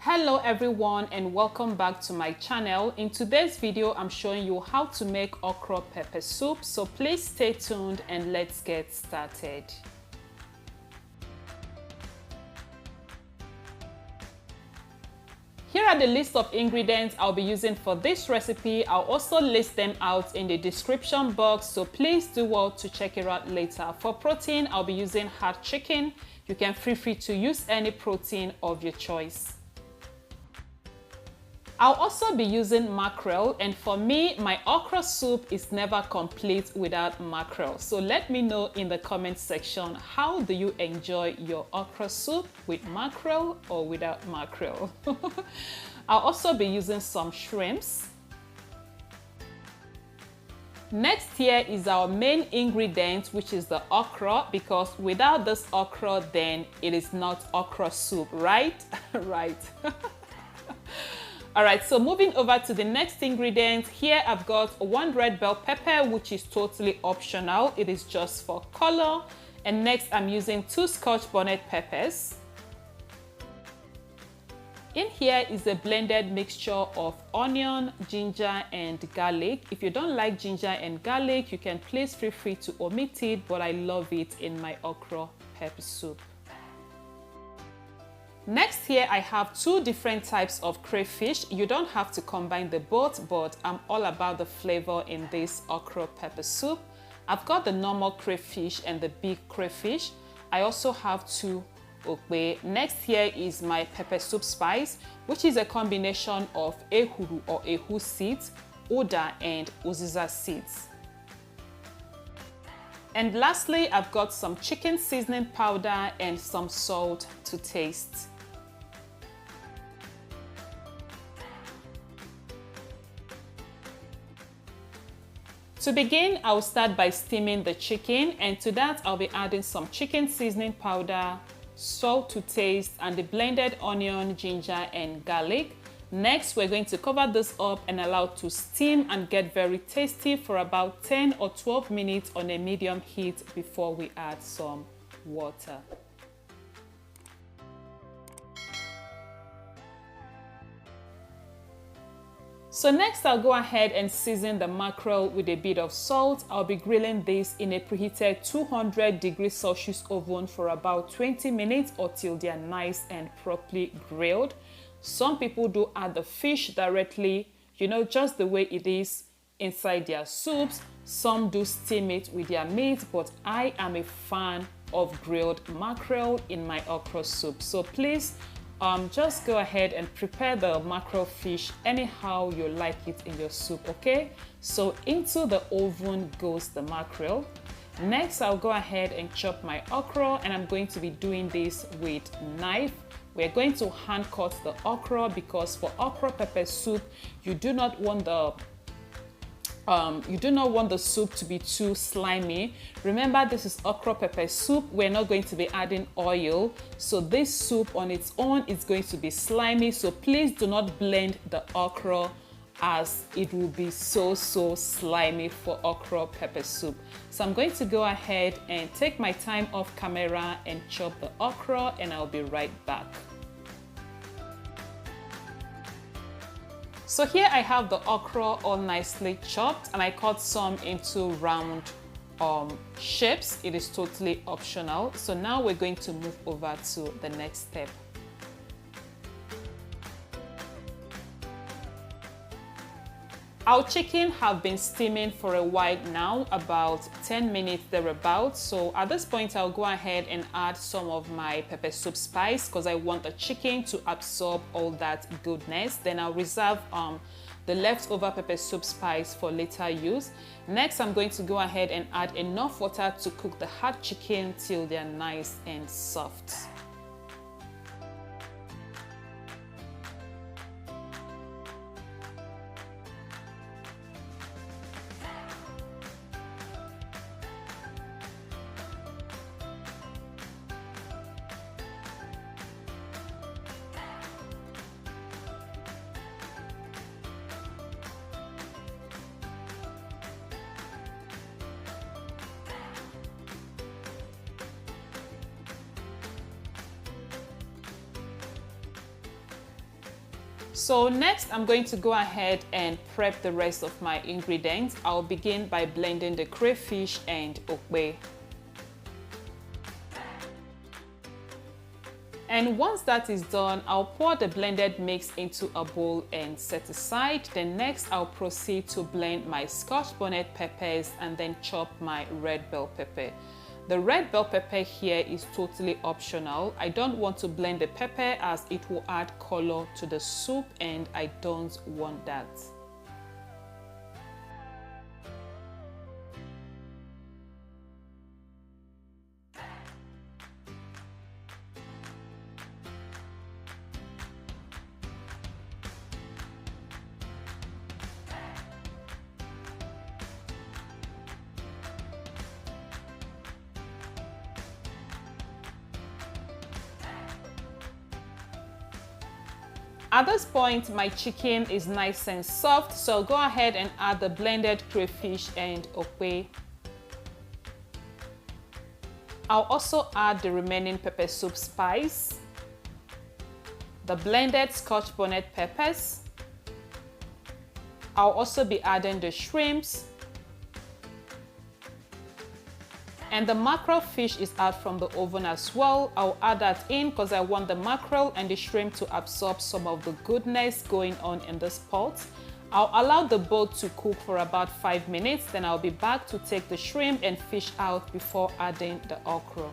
Hello everyone and welcome back to my channel. In today's video I'm showing you how to make okra pepper soup, so please stay tuned and let's get started. Here are the list of ingredients I'll be using for this recipe. I'll also list them out in the description box, so please do well to check it out later. For protein, I'll be using hard chicken. You can feel free to use any protein of your choice. I'll also be using mackerel, and for me, my okra soup is never complete without mackerel. So let me know in the comment section, how do you enjoy your okra soup, with mackerel or without mackerel? I'll also be using some shrimps. Next here is our main ingredient, which is the okra, because without this okra, then it is not okra soup, right? Right. Alright, so moving over to the next ingredient, here I've got one red bell pepper, which is totally optional. It is just for color. And next I'm using 2 Scotch bonnet peppers. In here is a blended mixture of onion, ginger and garlic. If you don't like ginger and garlic, you can please feel free to omit it, but I love it in my okra pepper soup. Next here I have 2 different types of crayfish. You don't have to combine the both, but I'm all about the flavor in this okra pepper soup. I've got the normal crayfish and the big crayfish. I also have 2 Okpehe. Next here is my pepper soup spice, which is a combination of ehuru or ehu seeds, oda and uziza seeds. And lastly, I've got some chicken seasoning powder and some salt to taste. To begin, I'll start by steaming the chicken, and to that I'll be adding some chicken seasoning powder, salt to taste, and the blended onion, ginger and garlic. Next, we're going to cover this up and allow it to steam and get very tasty for about 10 or 12 minutes on a medium heat before we add some water. So next I'll go ahead and season the mackerel with a bit of salt. I'll be grilling this in a preheated 200°C oven for about 20 minutes or till they are nice and properly grilled. Some people do add the fish directly, you know, just the way it is inside their soups. Some do steam it with their meat, but I am a fan of grilled mackerel in my okra soup. So please just go ahead and prepare the mackerel fish anyhow you like it in your soup, okay? So into the oven goes the mackerel. Next, I'll go ahead and chop my okra, and I'm going to be doing this with knife. We're going to hand cut the okra because for okra pepper soup, you do not want the soup to be too slimy. Remember, this is okra pepper soup. We're not going to be adding oil, so this soup on its own is going to be slimy. So please do not blend the okra, as it will be so slimy for okra pepper soup. So I'm going to go ahead and take my time off camera and chop the okra, and I'll be right back. So here I have the okra all nicely chopped, and I cut some into round shapes. It is totally optional. So now we're going to move over to the next step. Our chicken have been steaming for a while now, about 10 minutes thereabouts. So at this point, I'll go ahead and add some of my pepper soup spice because I want the chicken to absorb all that goodness. Then I'll reserve the leftover pepper soup spice for later use. Next, I'm going to go ahead and add enough water to cook the hard chicken till they're nice and soft. So next, I'm going to go ahead and prep the rest of my ingredients. I'll begin by blending the crayfish and okpehe. And once that is done, I'll pour the blended mix into a bowl and set aside. Then next, I'll proceed to blend my Scotch bonnet peppers and then chop my red bell pepper. The red bell pepper here is totally optional. I don't want to blend the pepper as it will add color to the soup and I don't want that. At this point, my chicken is nice and soft, so I'll go ahead and add the blended crayfish and okpehe. I'll also add the remaining pepper soup spice, the blended Scotch bonnet peppers. I'll also be adding the shrimps, and the mackerel fish is out from the oven as well. I'll add that in because I want the mackerel and the shrimp to absorb some of the goodness going on in this pot. I'll allow the both to cook for about 5 minutes, then I'll be back to take the shrimp and fish out before adding the okra.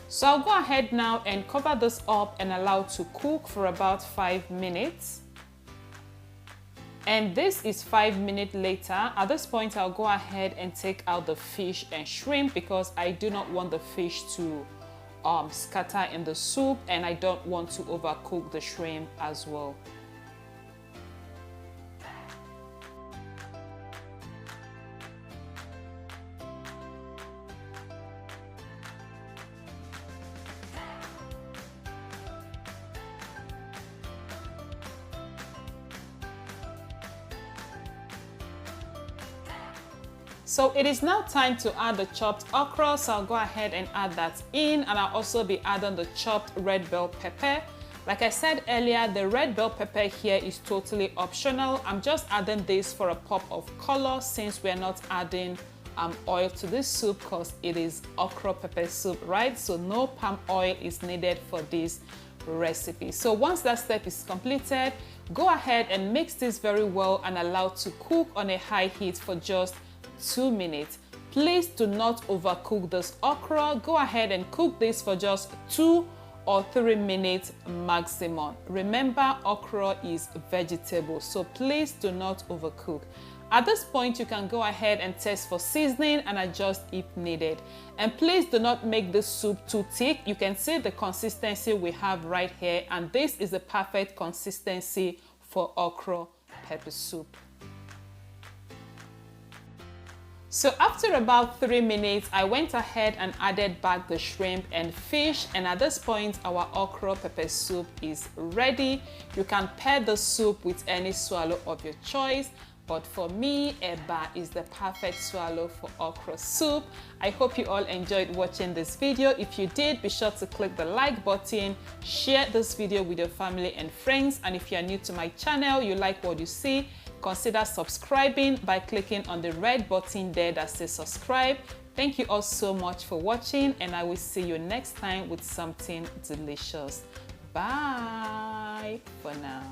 So I'll go ahead now and cover this up and allow to cook for about 5 minutes. And this is 5 minutes later. At this point, I'll go ahead and take out the fish and shrimp because I do not want the fish to scatter in the soup and I don't want to overcook the shrimp as well. So it is now time to add the chopped okra, so I'll go ahead and add that in, and I'll also be adding the chopped red bell pepper. Like I said earlier, the red bell pepper here is totally optional. I'm just adding this for a pop of color since we're not adding oil to this soup because it is okra pepper soup, right? So no palm oil is needed for this recipe. So once that step is completed, go ahead and mix this very well and allow to cook on a high heat for just 2 minutes. Please do not overcook this okra. Go ahead and cook this for just 2 or 3 minutes maximum. Remember, okra is vegetable, so please do not overcook. At this point, you can go ahead and test for seasoning and adjust if needed. And please do not make this soup too thick. You can see the consistency we have right here, and this is the perfect consistency for okra pepper soup. So after about 3 minutes, I went ahead and added back the shrimp and fish, and at this point our okra pepper soup is ready. You can pair the soup with any swallow of your choice, but for me, eba is the perfect swallow for okra soup. I hope you all enjoyed watching this video. If you did, be sure to click the like button, share this video with your family and friends, and if you are new to my channel, you like what you see, consider subscribing by clicking on the red button there that says subscribe. Thank you all so much for watching, and I will see you next time with something delicious. Bye for now.